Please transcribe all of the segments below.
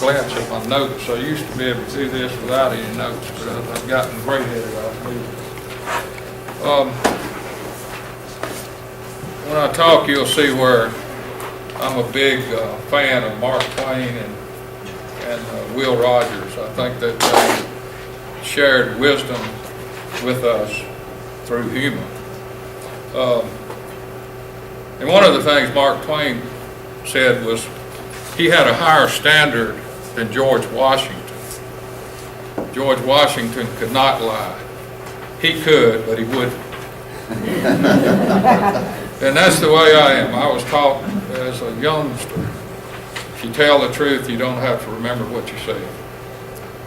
glance at my notes. I used to be able to do this without any notes, but I've gotten gray-headed off me. When I talk, you'll see where I'm a big fan of Mark Twain and Will Rogers. I think that they shared wisdom with us through humor. And one of the things Mark Twain said was he had a higher standard than George Washington. George Washington could not lie. He could, but he wouldn't. And that's the way I am. I was taught as a youngster, if you tell the truth, you don't have to remember what you said.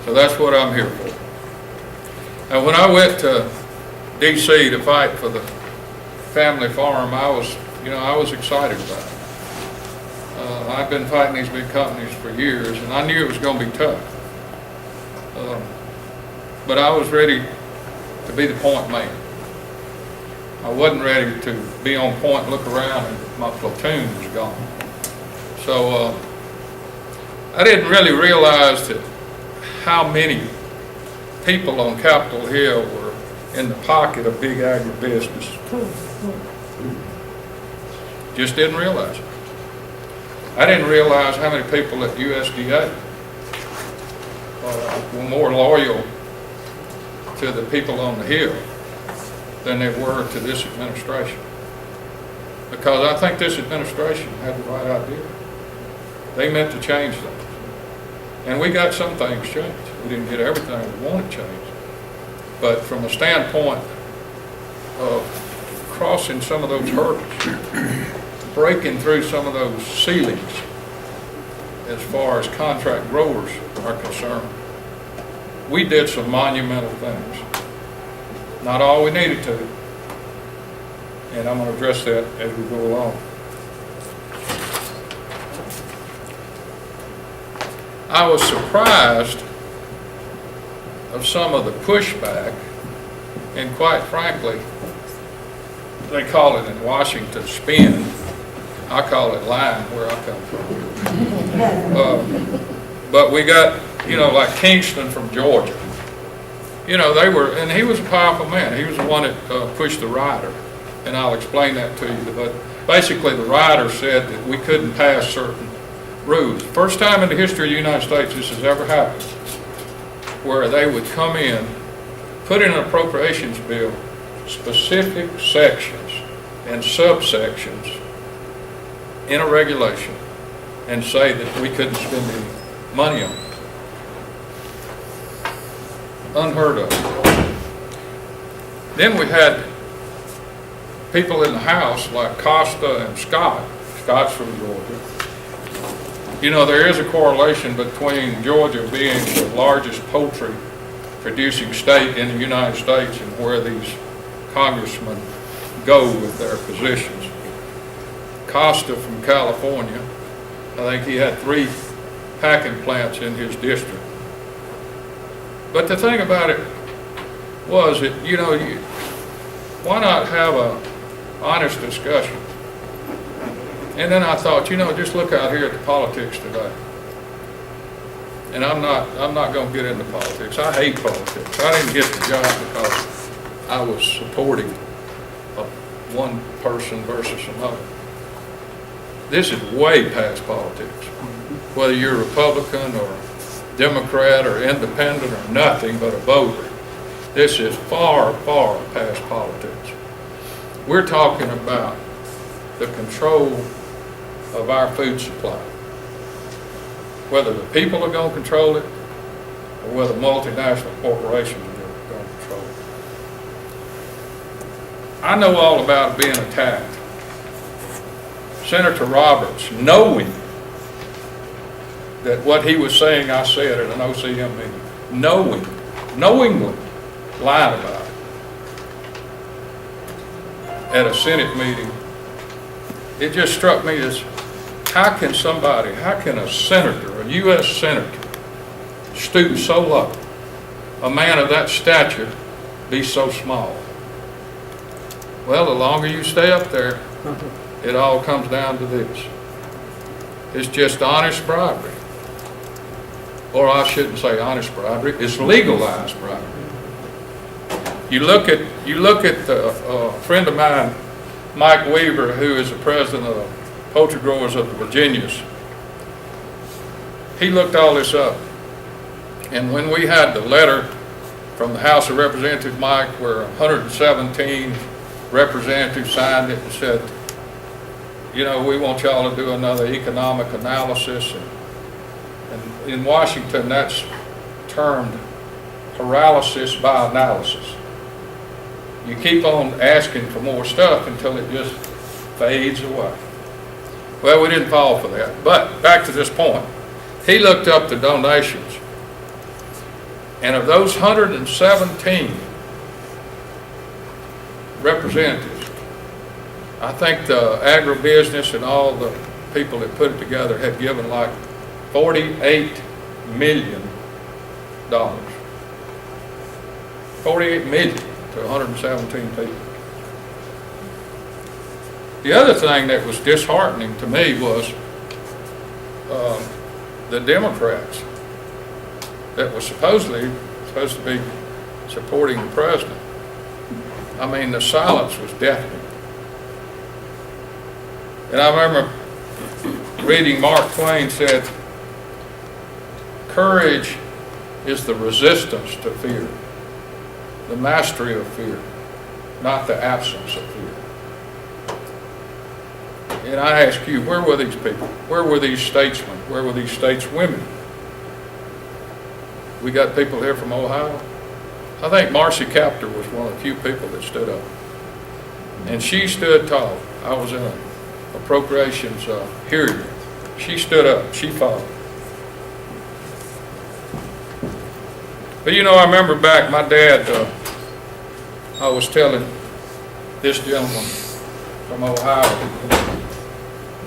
So that's what I'm here for. And when I went to D.C. to fight for the family farm, I was excited about it. I've been fighting these big companies for years, and I knew it was going to be tough. But I was ready to be the point man. I wasn't ready to be on point and look around and my platoon was gone. So I didn't really realize that how many people on Capitol Hill were in the pocket of big agribusiness. Just didn't realize it. I didn't realize how many people at USDA were more loyal to the people on the Hill than they were to this administration. Because I think this administration had the right idea. They meant to change things. And we got some things changed. We didn't get everything we wanted changed. But from a standpoint of crossing some of those hurdles, breaking through some of those ceilings as far as contract growers are concerned, we did some monumental things. Not all we needed to, and I'm going to address that as we go along. I was surprised of some of the pushback, and quite frankly, they call it in Washington spin. I call it lying where I come from. But we got, like Kingston from Georgia. They were, and he was a powerful man. He was the one that pushed the rider, and I'll explain that to you. But basically, the rider said that we couldn't pass certain rules. First time in the history of the United States this has ever happened, where they would come in, put in an appropriations bill, specific sections and subsections in a regulation, and say that we couldn't spend any money on it. Unheard of. Then we had people in the House like Costa and Scott. Scott's from Georgia. There is a correlation between Georgia being the largest poultry producing state in the United States and where these congressmen go with their positions. Costa from California, I think he had 3 packing plants in his district. But the thing about it was that, why not have an honest discussion? And then I thought, just look out here at the politics today. And I'm not going to get into politics. I hate politics. I didn't get the job because I was supporting one person versus another. This is way past politics. Whether you're a Republican or Democrat or independent or nothing but a voter, this is far, far past politics. We're talking about the control of our food supply. Whether the people are going to control it or whether multinational corporations are going to control it. I know all about being attacked. Senator Roberts, knowing that what he was saying I said at an OCM meeting, knowingly lied about it at a Senate meeting. It just struck me as, how can a senator, a U.S. senator, stoop so low, a man of that stature, be so small? Well, the longer you stay up there, it all comes down to this. It's just honest bribery. or I shouldn't say honest bribery, it's legalized bribery. You look at a friend of mine, Mike Weaver, who is the president of the Poultry Growers of the Virginias. He looked all this up, and when we had the letter from the House of Representatives, Mike, where 117 representatives signed it and said, you know, we want y'all to do another economic analysis, and in Washington that's termed paralysis by analysis. You keep on asking for more stuff until it just fades away. Well, we didn't fall for that. But back to this point, he looked up the donations, and of those 117 representatives, I think the agribusiness and all the people that put it together had given like $48 million. 48 million to 117 people. The other thing that was disheartening to me was the Democrats that were supposed to be supporting the president. I mean, the silence was deafening. And I remember reading Mark Twain said, courage is the resistance to fear, the mastery of fear, not the absence of fear. And I ask you, where were these people? Where were these statesmen? Where were these stateswomen? We got people here from Ohio. I think Marcy Kaptur was one of the few people that stood up. And she stood tall. I was in an appropriations hearing. She stood up. She fought. But you know, I remember back, my dad, I was telling this gentleman from Ohio,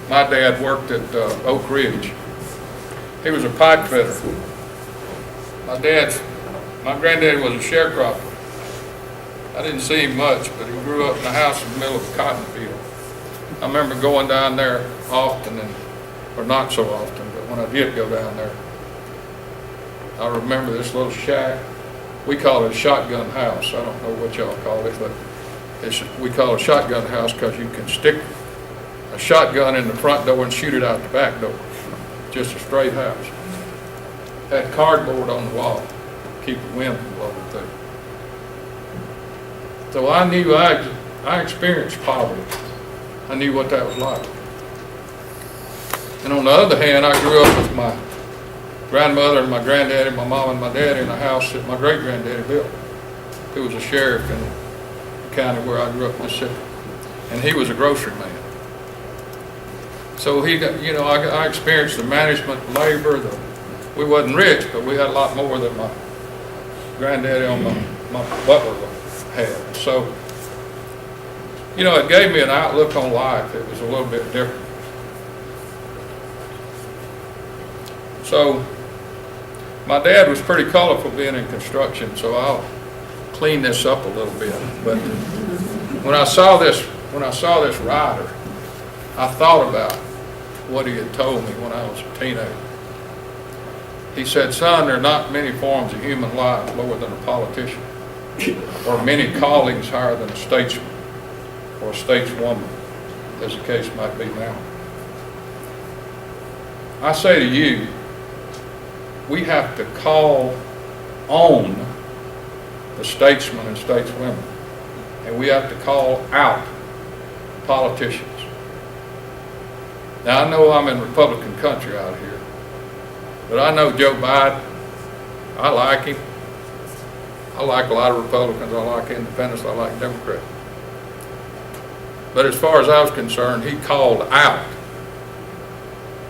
my dad worked at Oak Ridge. He was a pipe fitter. My granddaddy was a sharecropper. I didn't see him much, but he grew up in a house in the middle of a cotton field. I remember going down there often, or not so often, but when I did go down there, I remember this little shack. We call it a shotgun house. I don't know what y'all call it, but we call it a shotgun house because you can stick a shotgun in the front door and shoot it out the back door. Just a straight house. Had cardboard on the wall to keep the wind from blowing through. So I knew I experienced poverty. I knew what that was like. And on the other hand, I grew up with my grandmother and my granddaddy, my mom and my dad in a house that my great-granddaddy built. He was a sheriff in the county where I grew up in Mississippi. And he was a grocery man. So I experienced the management, labor. We wasn't rich, but we had a lot more than my granddaddy on my butler had. So, it gave me an outlook on life. It was a little bit different. So, my dad was pretty colorful being in construction, so I'll clean this up a little bit. But when I saw this rider, I thought about what he had told me when I was a teenager. He said, son, there are not many forms of human life lower than a politician, or many callings higher than a statesman or a stateswoman, as the case might be now. I say to you, we have to call on the statesmen and stateswomen, and we have to call out politicians. Now, I know I'm in Republican country out here, but I know Joe Biden. I like him. I like a lot of Republicans. I like independents. I like Democrats. But as far as I was concerned, he called out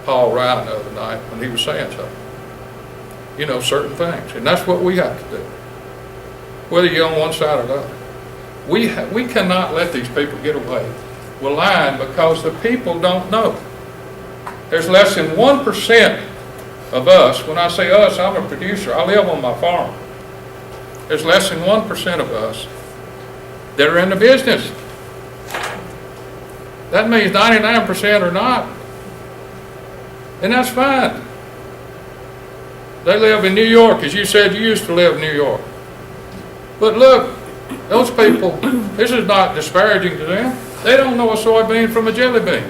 Paul Ryan the other night when he was saying something. Certain things. And that's what we have to do. Whether you're on one side or the other. We cannot let these people get away with lying because the people don't know. There's less than 1% of us. When I say us, I'm a producer. I live on my farm. There's less than 1% of us that are in the business. That means 99% are not. And that's fine. They live in New York, as you said, you used to live in New York. But look, those people, this is not disparaging to them. They don't know a soybean from a jelly bean.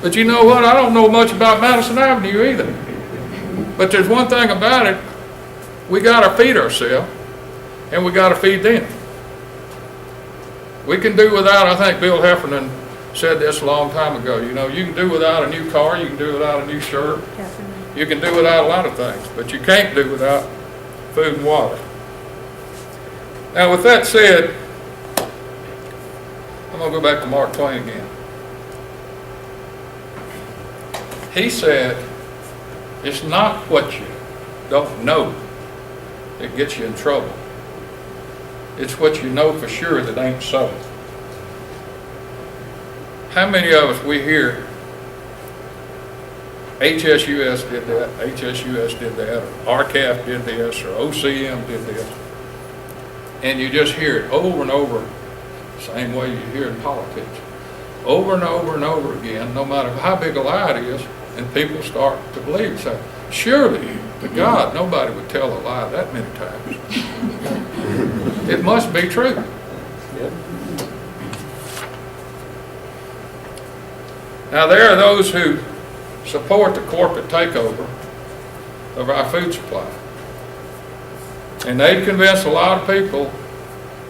But you know what? I don't know much about Madison Avenue either. But there's one thing about it, we got to feed ourselves, and we got to feed them. We can do without, I think Bill Heffernan said this a long time ago, you know, you can do without a new car, you can do without a new shirt, you can do without a lot of things, but you can't do without food and water. Now with that said, I'm going to go back to Mark Twain again. He said, it's not what you don't know that gets you in trouble. It's what you know for sure that ain't so. How many of us we hear HSUS did that, HSUS did that, or RCAF did this, or OCM did this, and you just hear it over and over, same way you hear in politics, over and over and over again, no matter how big a lie it is, and people start to believe. So surely, to God, nobody would tell a lie that many times. It must be true. Yep. Now there are those who support the corporate takeover of our food supply. And they'd convince a lot of people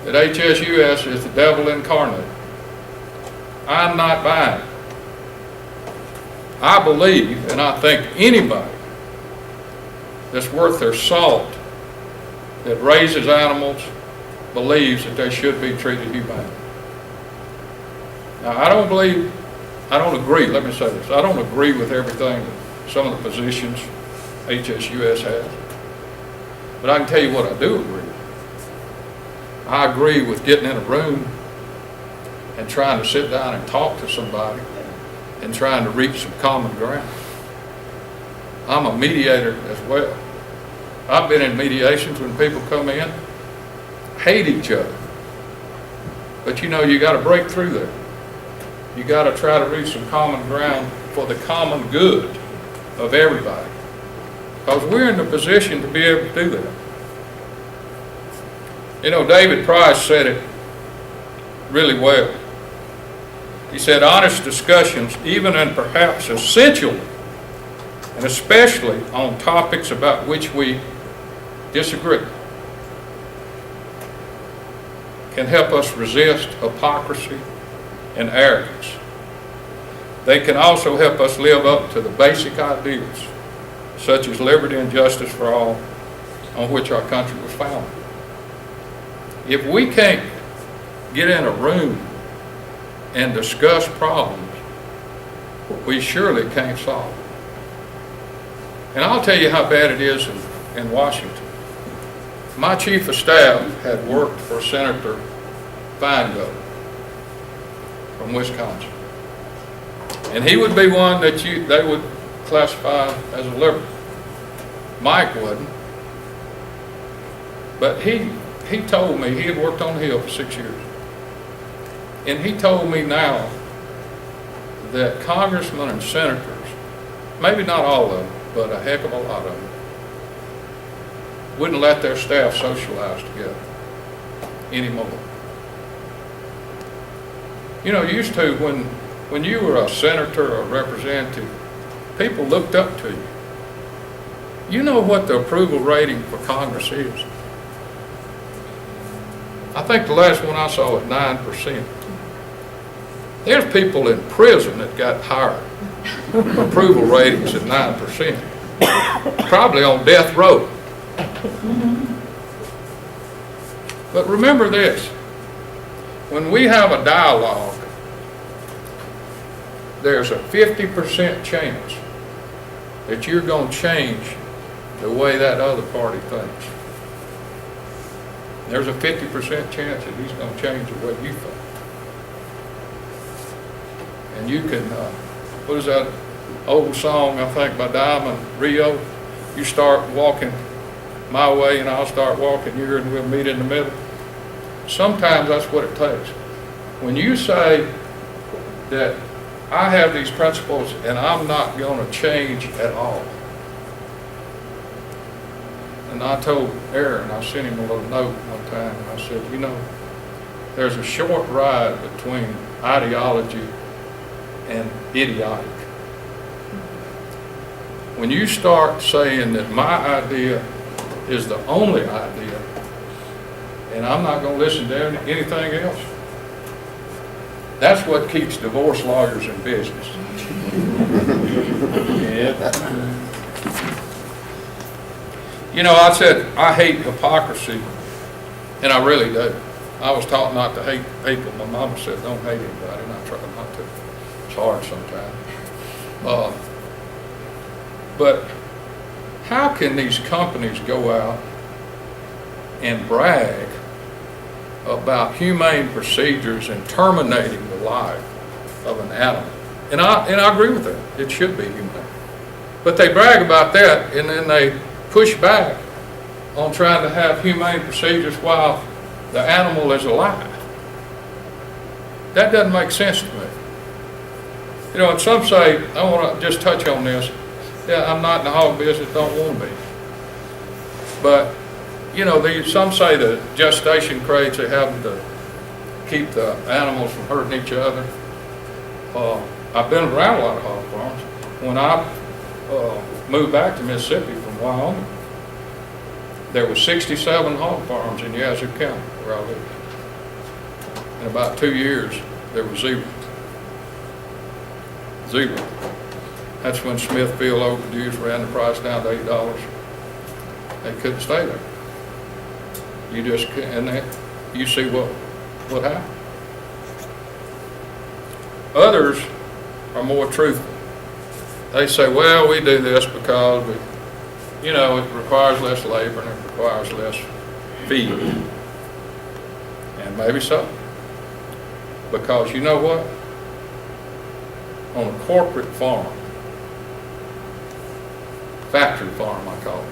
that HSUS is the devil incarnate. I'm not buying it. I believe, and I think anybody that's worth their salt that raises animals believes that they should be treated humanely. Now, I don't agree, let me say this, I don't agree with everything that some of the positions HSUS has, but I can tell you what I do agree with. I agree with getting in a room and trying to sit down and talk to somebody and trying to reach some common ground. I'm a mediator as well. I've been in mediations when people come in, hate each other. But you know, you got to break through there. You got to try to reach some common ground for the common good of everybody. Because we're in the position to be able to do that. You know, David Price said it really well. He said, honest discussions, even and perhaps essentially, and especially on topics about which we disagree, can help us resist hypocrisy and arrogance. They can also help us live up to the basic ideals, such as liberty and justice for all, on which our country was founded. If we can't get in a room and discuss problems, we surely can't solve them. And I'll tell you how bad it is in Washington. My chief of staff had worked for Senator Feingold from Wisconsin. And he would be one that they would classify as a liberal. Mike wasn't. But he told me, he had worked on the Hill for 6 years. And he told me now that congressmen and senators, maybe not all of them, but a heck of a lot of them, wouldn't let their staff socialize together anymore. You know, used to when you were a senator or a representative, people looked up to you. You know what the approval rating for Congress is? I think the last one I saw was 9%. There's people in prison that got higher approval ratings at 9%, probably on death row. But remember this, when we have a dialogue, there's a 50% chance that you're going to change the way that other party thinks. There's a 50% chance that he's going to change the way you think. And you can, what is that old song, I think, by Diamond Rio? You start walking my way and I'll start walking yours and we'll meet in the middle. Sometimes that's what it takes. When you say that I have these principles and I'm not going to change at all, And I told Aaron, I sent him a little note one time, and I said, you know, there's a short ride between ideology and idiotic. When you start saying that my idea is the only idea, and I'm not going to listen to anything else, that's what keeps divorce lawyers in business. Yeah. You know, I said I hate hypocrisy, and I really do. I was taught not to hate people. My mama said don't hate anybody, and I try not to. It's hard sometimes. But how can these companies go out and brag about humane procedures and terminating the life of an animal? And I agree with that. It should be humane. But they brag about that, and then they push back on trying to have humane procedures while the animal is alive. That doesn't make sense to me. You know, and some say, I want to just touch on this. Yeah, I'm not in the hog business, don't want to be. But, you know, some say the gestation crates, they have to keep the animals from hurting each other. I've been around a lot of hog farms. When I moved back to Mississippi from Wyoming, there were 67 hog farms in Yazoo County where I lived. In about 2 years, there were zero. Zero. That's when Smithfield overdues ran the price down to $8. They couldn't stay there. You just and you see what happened. Others are more truthful. They say, well, we do this because you know, it requires less labor and it requires less feed. And maybe so. Because you know what? On a corporate farm, factory farm I call it,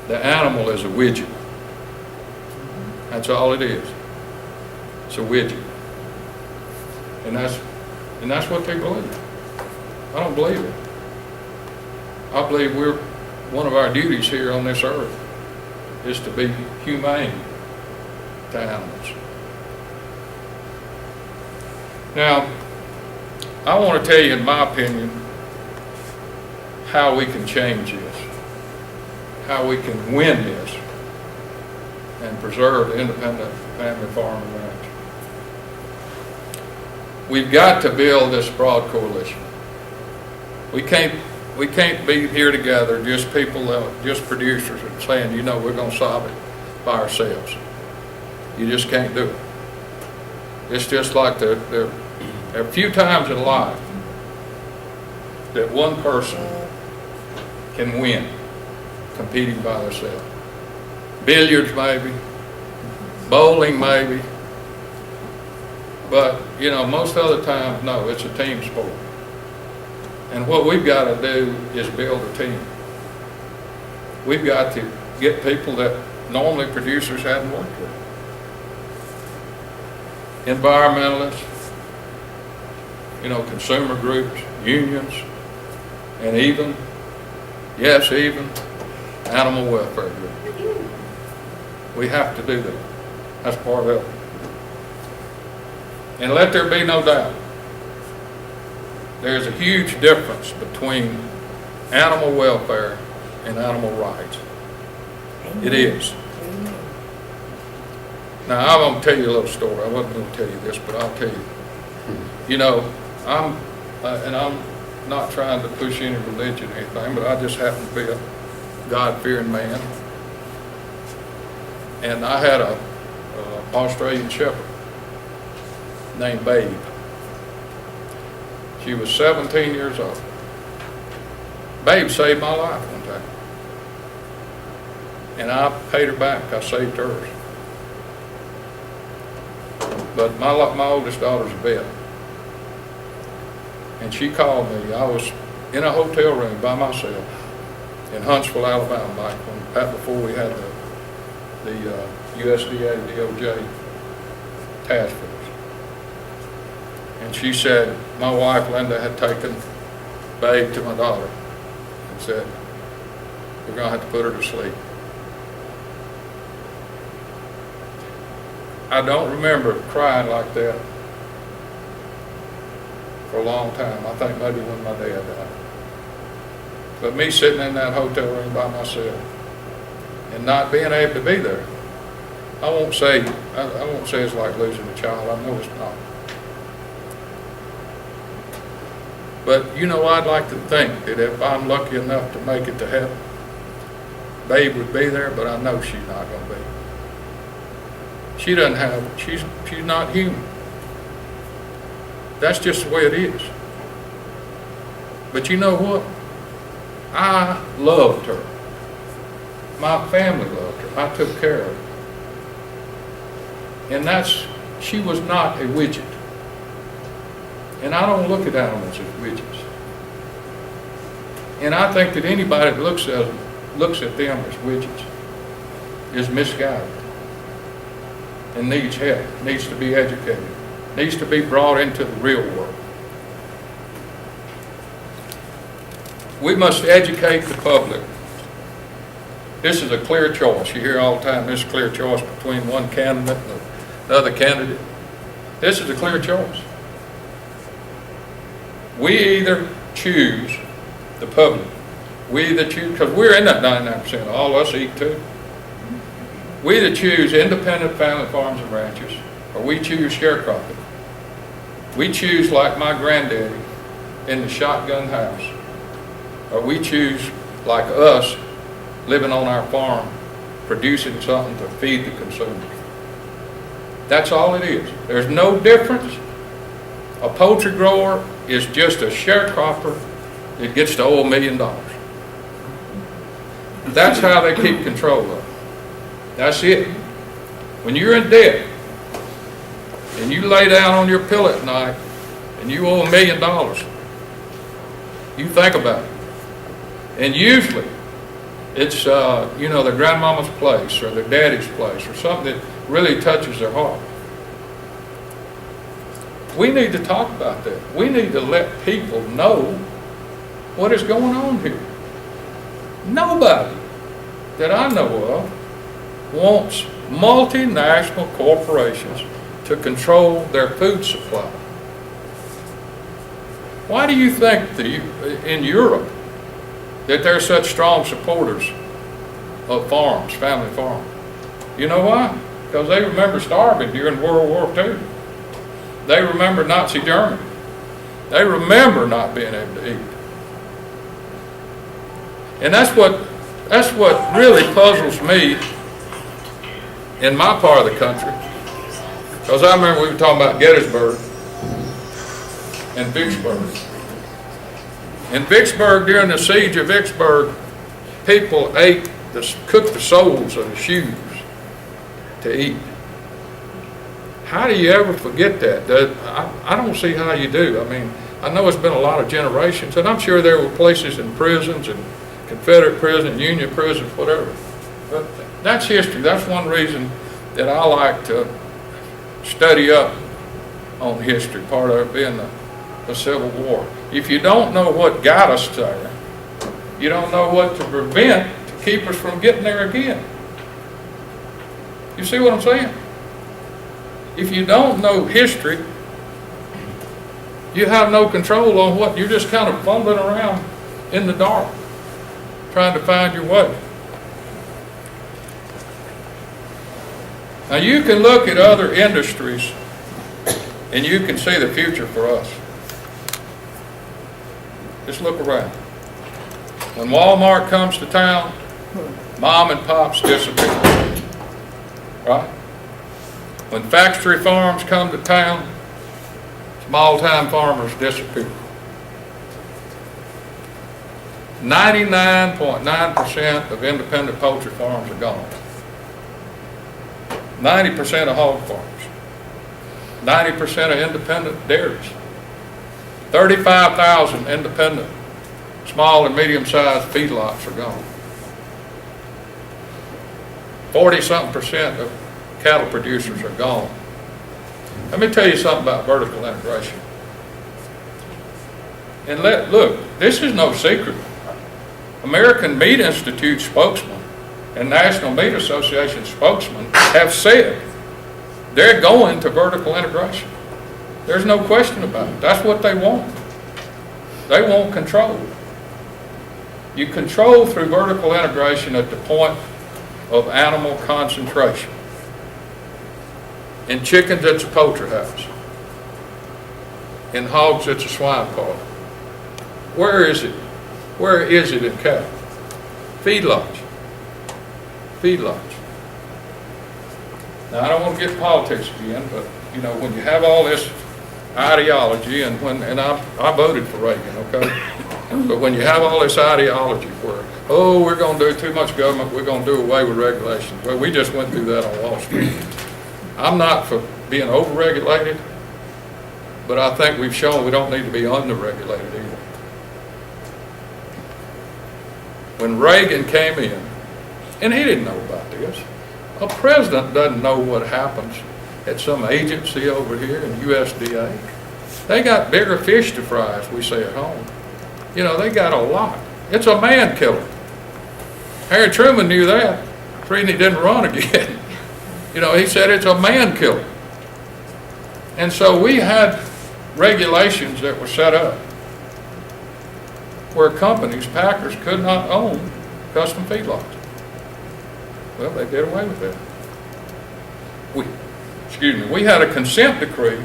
the animal is a widget. That's all it is. It's a widget. And that's what they believe. I don't believe it. I believe one of our duties here on this earth is to be humane to animals. Now, I want to tell you, in my opinion, how we can change this, how we can win this, and preserve the independent family farm and ranch. We've got to build this broad coalition. We can't be here together, just people, just producers, and saying, you know, we're going to solve it by ourselves. You just can't do it. It's just like there are a few times in life that one person can win competing by themselves. Billiards maybe, bowling maybe, but you know, most other times, no, it's a team sport. And what we've got to do is build a team. We've got to get people that normally producers hadn't worked with. Environmentalists, you know, consumer groups, unions, and even animal welfare groups. We have to do that. That's part of it. And let there be no doubt, there's a huge difference between animal welfare and animal rights. It is. Now, I'm going to tell you a little story. I wasn't going to tell you this, but I'll tell you. You know, I'm not trying to push any religion or anything, but I just happen to be a God-fearing man. And I had a Australian Shepherd named Babe. She was 17 years old. Babe saved my life one time. And I paid her back. I saved hers. But my oldest daughter's a vet. And she called me. I was in a hotel room by myself in Huntsville, Alabama, back before we had the USDA, DOJ task force. And she said, my wife, Linda, had taken Babe to my daughter and said, we're going to have to put her to sleep. I don't remember crying like that for a long time. I think maybe when my dad died. But me sitting in that hotel room by myself and not being able to be there, I won't say it's like losing a child. I know it's not. But you know, I'd like to think that if I'm lucky enough to make it to heaven, Babe would be there, but I know she's not going to be. She doesn't have, she's not human. That's just the way it is. But you know what? I loved her. My family loved her. I took care of her. And she was not a widget. And I don't look at animals as widgets. And I think that anybody that looks at them as widgets is misguided and needs help, needs to be educated, needs to be brought into the real world. We must educate the public. This is a clear choice. You hear all the time, this is a clear choice between one candidate and another candidate. This is a clear choice. We either choose, the public, we either choose, because we're in that 99%, all of us eat too. We either choose independent family farms and ranches, or we choose sharecropping. We choose like my granddaddy in the shotgun house, or we choose like us living on our farm, producing something to feed the consumers. That's all it is. There's no difference. A poultry grower is just a sharecropper that gets to owe $1 million. That's how they keep control of it. That's it. When you're in debt and you lay down on your pillow at night and you owe $1 million, you think about it. And usually it's their grandmama's place or their daddy's place or something that really touches their heart. We need to talk about that. We need to let people know what is going on here. Nobody that I know of wants multinational corporations to control their food supply. Why do you think in Europe that they're such strong supporters of farms, family farms? You know why? Because they remember starving during World War II. They remember Nazi Germany. They remember not being able to eat. And that's what really puzzles me in my part of the country. Because I remember we were talking about Gettysburg and Vicksburg. In Vicksburg, during the siege of Vicksburg, people cooked the soles of the shoes to eat. How do you ever forget that? I don't see how you do. I mean, I know it's been a lot of generations, and I'm sure there were places in prisons and Confederate prison, Union prisons, whatever. But that's history. That's one reason that I like to study up on history, part of it being the Civil War. If you don't know what got us there, you don't know what to prevent to keep us from getting there again. You see what I'm saying? If you don't know history, you have no control on what, you're just kind of fumbling around in the dark, trying to find your way. Now you can look at other industries and you can see the future for us. Just look around. When Walmart comes to town, mom and pops disappear. Right? When factory farms come to town, small-time farmers disappear. 99.9% of independent poultry farms are gone. 90% of hog farms. 90% of independent dairies. 35,000 independent small and medium-sized feedlots are gone. 40-something% of cattle producers are gone. Let me tell you something about vertical integration. And look, this is no secret. American Meat Institute spokesman and National Meat Association spokesman have said They're going to vertical integration. There's no question about it. That's what they want. They want control. You control through vertical integration at the point of animal concentration. In chickens, it's a poultry house. In hogs, it's a swine farm. Where is it? Where is it in cattle? Feedlots. Feedlots. Now, I don't want to get politics again, but you know, when you have all this ideology, and I voted for Reagan, okay? But when you have all this ideology where, oh, we're going to do too much government, we're going to do away with regulations. Well, we just went through that on Wall Street. I'm not for being over-regulated, but I think we've shown we don't need to be under-regulated either. When Reagan came in, and he didn't know about this, a president doesn't know what happens at some agency over here in USDA. They got bigger fish to fry, as we say at home. You know, they got a lot. It's a man killer. Harry Truman knew that. The reason he didn't run again. You know, he said it's a man killer. And so we had regulations that were set up where companies, packers, could not own custom feedlots. Well, they did away with that. We had a consent decree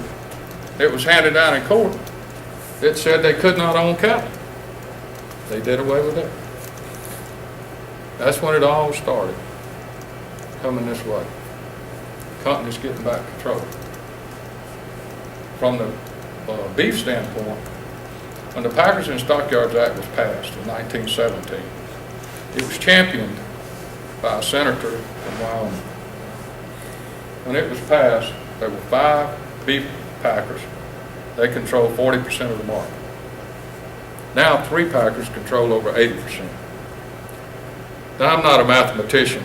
that was handed down in court that said they could not own cattle. They did away with that. That's when it all started, coming this way. Companies getting back control. From the beef standpoint, when the Packers and Stockyards Act was passed in 1917, it was championed by a senator from Wyoming. When it was passed, there were 5 beef packers. They controlled 40% of the market. Now 3 packers control over 80%. Now I'm not a mathematician,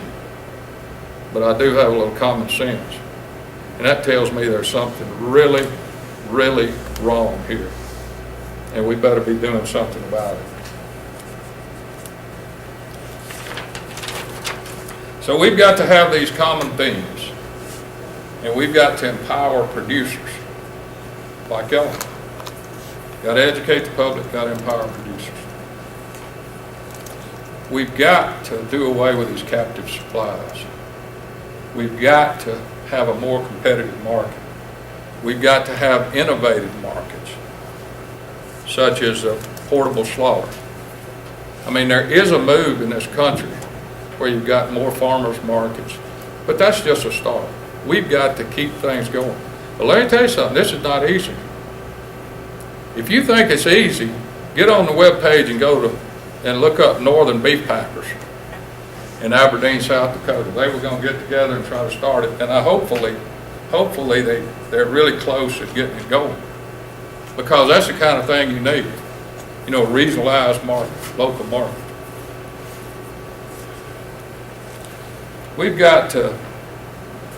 but I do have a little common sense. And that tells me there's something really, really wrong here. And we better be doing something about it. So we've got to have these common themes. And we've got to empower producers like y'all. Got to educate the public, got to empower producers. We've got to do away with these captive supplies. We've got to have a more competitive market. We've got to have innovative markets, such as a portable slaughter. I mean, there is a move in this country where you've got more farmers markets, but that's just a start. We've got to keep things going. But let me tell you something, this is not easy. If you think it's easy, get on the web page and go to and look up Northern Beef Packers in Aberdeen, South Dakota. They were going to get together and try to start it, and hopefully they're really close at getting it going, because that's the kind of thing you need. You know, regionalized market, local market. We've got to,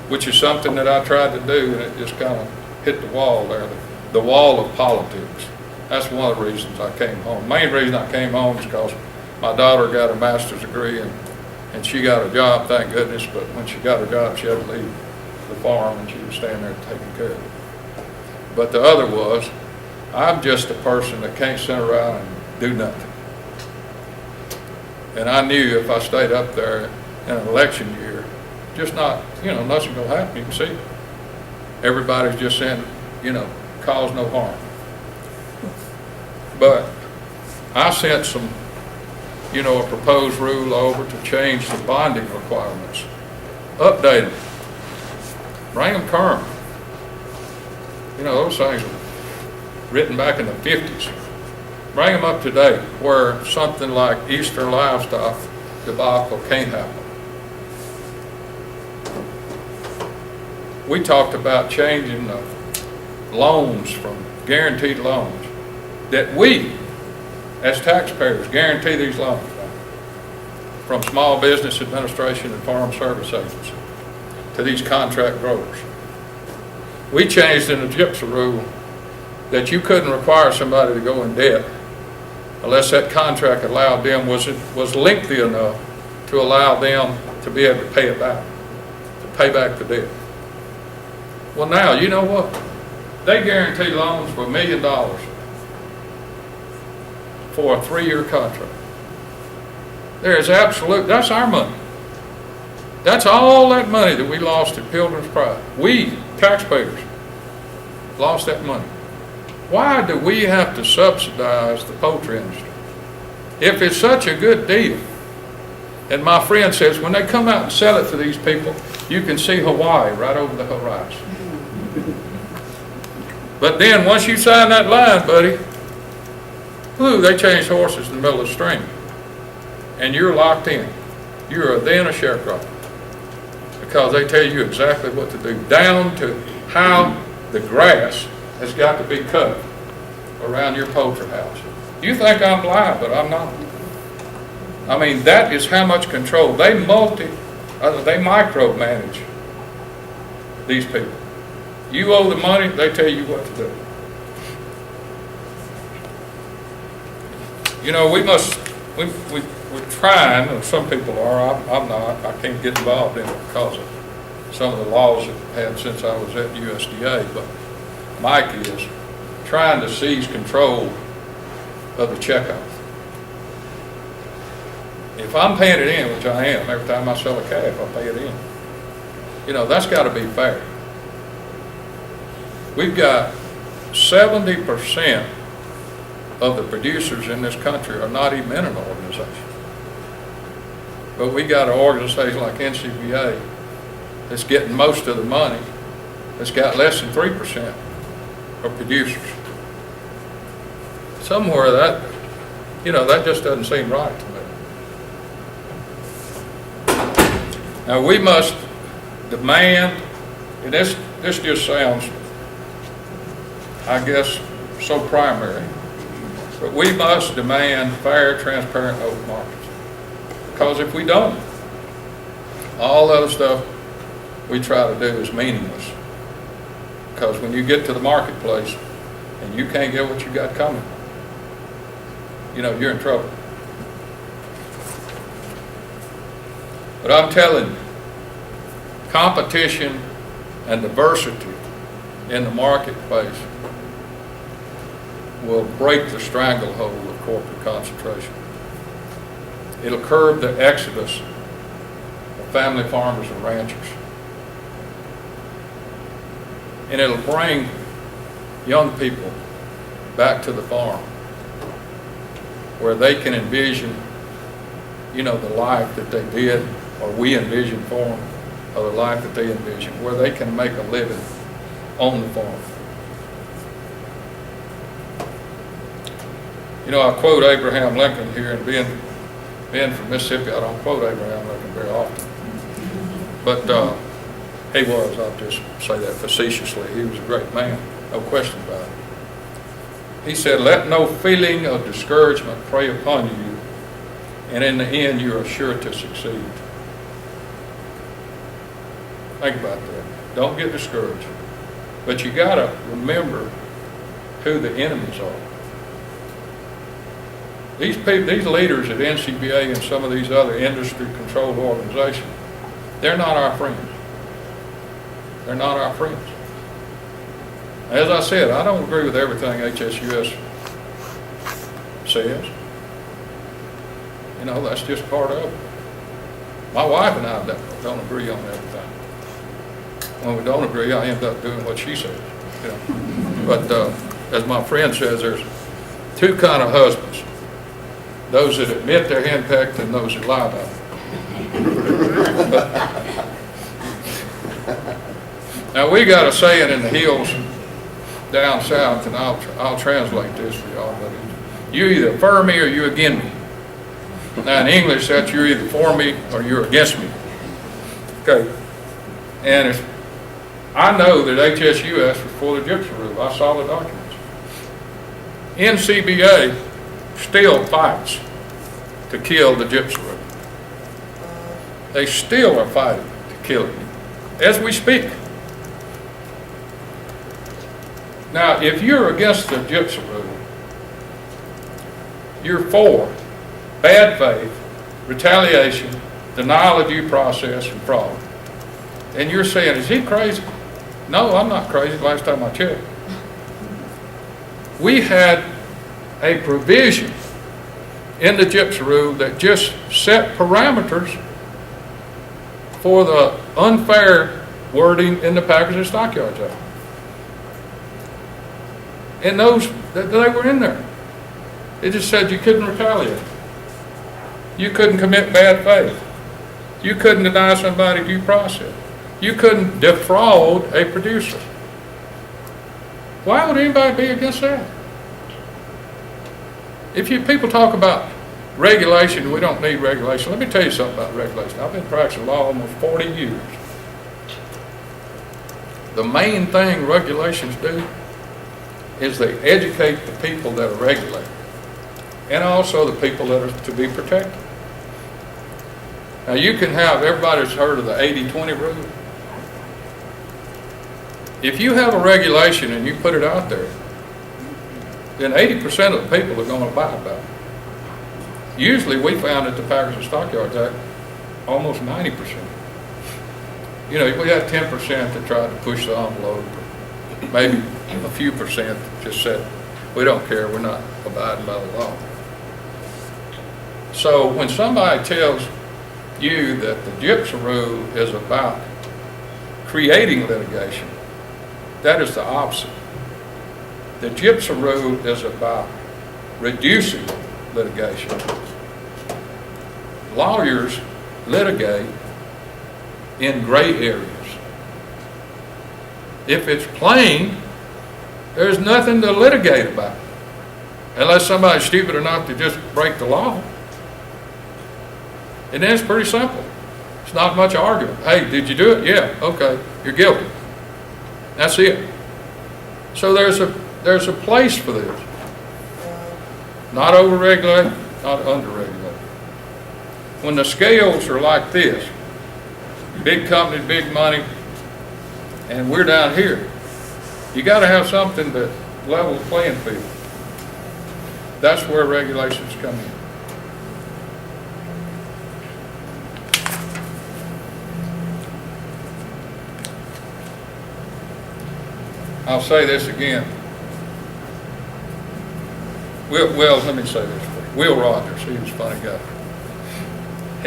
which is something that I tried to do, and it just kind of hit the wall there, the wall of politics. That's one of the reasons I came home. Main reason I came home is because my daughter got a master's degree, and she got a job, thank goodness, but when she got a job, she had to leave the farm, and she was staying there taking care of it. But the other was, I'm just a person that can't sit around and do nothing. And I knew if I stayed up there in an election year, just not, you know, nothing's gonna happen. You can see everybody's just saying, you know, cause no harm. But I sent some, you know, a proposed rule over to change the bonding requirements, update them, bring them current. You know, those things were written back in the 50s. Bring them up to date where something like Eastern livestock debacle can't happen. We talked about changing the loans from guaranteed loans, that we, as taxpayers, guarantee these loans from Small Business Administration and Farm Service Agency to these contract growers. We changed in the GIPSA rule that you couldn't require somebody to go in debt unless that contract allowed them, was lengthy enough to allow them to be able to pay it back, to pay back the debt. Well, now, you know what? They guarantee loans for $1 million for a 3-year contract. There is that's our money. That's all that money that we lost at Pilgrim's Pride. We, taxpayers, lost that money. Why do we have to subsidize the poultry industry? If it's such a good deal, and my friend says, when they come out and sell it to these people, you can see Hawaii right over the horizon. But then once you sign that line, buddy, they change horses in the middle of the stream. And you're locked in. You're then a sharecropper. Because they tell you exactly what to do, down to how the grass has got to be cut around your poultry house. You think I'm lying, but I'm not. I mean, that is how much control. They micromanage these people. You owe the money, they tell you what to do. You know, we're trying, or some people are, I'm not, I can't get involved in it because of some of the laws that I've had since I was at USDA, but Mike is trying to seize control of the checkoff. If I'm paying it in, which I am, every time I sell a calf, I pay it in. You know, that's got to be fair. We've got 70% of the producers in this country are not even in an organization. But we got an organization like NCBA that's getting most of the money, that's got less than 3% of producers. Somewhere that, you know, that just doesn't seem right to me. Now we must demand, and this just sounds, I guess, so primary, but we must demand fair, transparent, open markets. Because if we don't, all the other stuff we try to do is meaningless. Because when you get to the marketplace and you can't get what you got coming, you know, you're in trouble. But I'm telling you, competition and diversity in the marketplace will break the stranglehold of corporate concentration. It'll curb the exodus of family farmers and ranchers. And it'll bring young people back to the farm where they can envision, you know, the life that they did, or we envisioned for them, or the life that they envisioned, where they can make a living on the farm. You know, I quote Abraham Lincoln here, and being from Mississippi, I don't quote Abraham Lincoln very often. But he was, I'll just say that facetiously, he was a great man, no question about it. He said, "Let no feeling of discouragement prey upon you, and in the end you are sure to succeed." Think about that. Don't get discouraged. But you got to remember who the enemies are. These people, these leaders at NCBA and some of these other industry-controlled organizations, they're not our friends. They're not our friends. As I said, I don't agree with everything HSUS says. You know, that's just part of it. My wife and I don't agree on everything. When we don't agree, I end up doing what she says. You know? But as my friend says, there's two kind of husbands. Those that admit they're henpecked and those that lie about it. Now we got a saying in the hills down south, and I'll translate this for y'all, but you either for me or you against me. Now in English, that's you're either for me or you're against me. Okay, and I know that HSUS was for the gypsum rule. I saw the documents. NCBA still fights to kill the gypsum rule. They still are fighting to kill it as we speak. Now, if you're against the gypsum rule, you're for bad faith, retaliation, denial of due process, and fraud. And you're saying, is he crazy? No, I'm not crazy, last time I checked. We had a provision in the gypsum rule that just set parameters for the unfair wording in the Packers and Stockyards Act. And those, they were in there. It just said you couldn't retaliate. You couldn't commit bad faith. You couldn't deny somebody due process. You couldn't defraud a producer. Why would anybody be against that? If people talk about regulation, we don't need regulation. Let me tell you something about regulation. I've been practicing law almost 40 years. The main thing regulations do is they educate the people that are regulated and also the people that are to be protected. Now you can have, everybody's heard of the 80-20 rule. If you have a regulation and you put it out there, then 80% of the people are going to abide by it. Usually we found at the Packers and Stockyards Act almost 90%. You know, we had 10% that tried to push the envelope, maybe a few percent that just said, we don't care, we're not abiding by the law. So when somebody tells you that the gypsum rule is about creating litigation, that is the opposite. The gypsum rule is about reducing litigation. Lawyers litigate in gray areas. If it's plain, there's nothing to litigate about, unless somebody's stupid enough to just break the law. And then it's pretty simple. It's not much argument. Hey, did you do it? Yeah, okay, you're guilty. That's it. So there's a place for this. Not over-regulated, not under-regulated. When the scales are like this, big company, big money, and we're down here, you got to have something that level the playing field. That's where regulations come in. I'll say this again. Well, let me say this first. Will Rogers, he was a funny guy.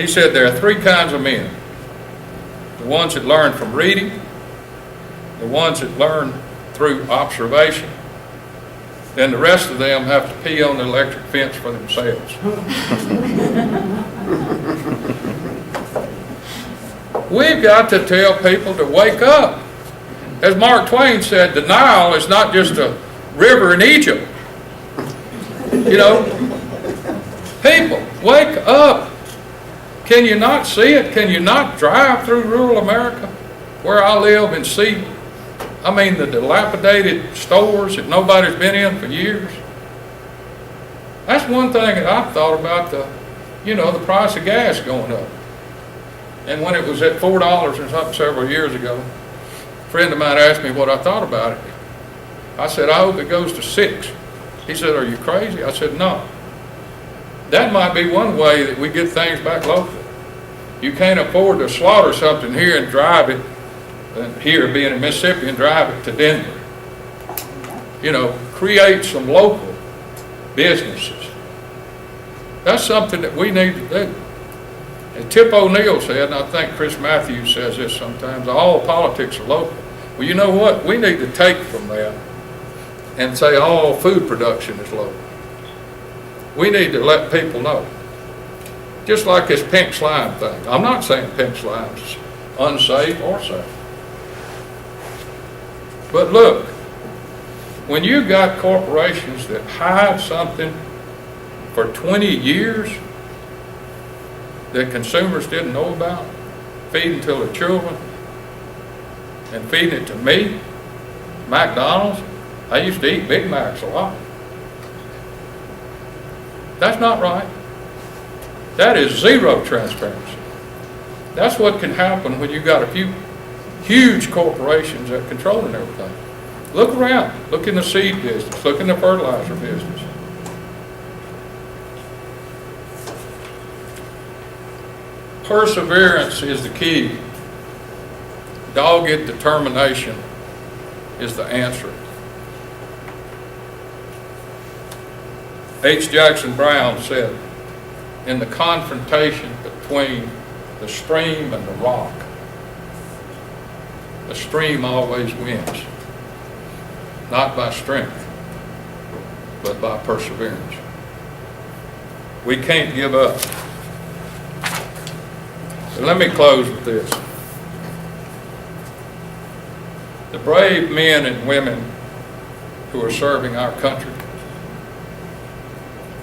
He said there are three kinds of men. The ones that learn from reading, the ones that learn through observation, then the rest of them have to pee on the electric fence for themselves. We've got to tell people to wake up. As Mark Twain said, the Nile is not just a river in Egypt. You know, people, wake up. Can you not see it? Can you not drive through rural America, where I live, and see, I mean, the dilapidated stores that nobody's been in for years? That's one thing that I've thought about, the price of gas going up. And when it was at $4 or something several years ago, a friend of mine asked me what I thought about it. I said, I hope it goes to $6. He said, are you crazy? I said, no. That might be one way that we get things back local. You can't afford to slaughter something here and drive it, and here being in Mississippi, and drive it to Denver. You know, create some local businesses. That's something that we need to do. And Tip O'Neill said, and I think Chris Matthews says this sometimes, all politics are local. Well, you know what? We need to take from that and say all food production is local. We need to let people know. Just like this pink slime thing. I'm not saying pink slime is unsafe or safe. But look, when you got corporations that hide something for 20 years that consumers didn't know about, feeding to their children, and feeding it to me, McDonald's, I used to eat Big Macs a lot. That's not right. That is zero transparency. That's what can happen when you got a few huge corporations that controlling everything. Look around. Look in the seed business. Look in the fertilizer business. Perseverance is the key. Dogged determination is the answer. H. Jackson Brown said, in the confrontation between the stream and the rock, the stream always wins, not by strength, but by perseverance. We can't give up. So let me close with this. The brave men and women who are serving our country,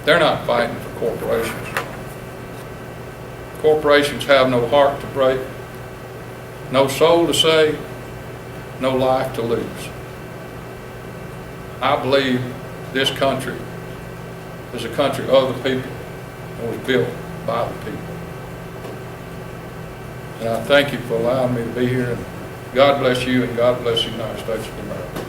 they're not fighting for corporations. Corporations have no heart to break, no soul to save, no life to lose. I believe this country is a country of the people and was built by the people. And I thank you for allowing me to be here. And God bless you, and God bless the United States of America.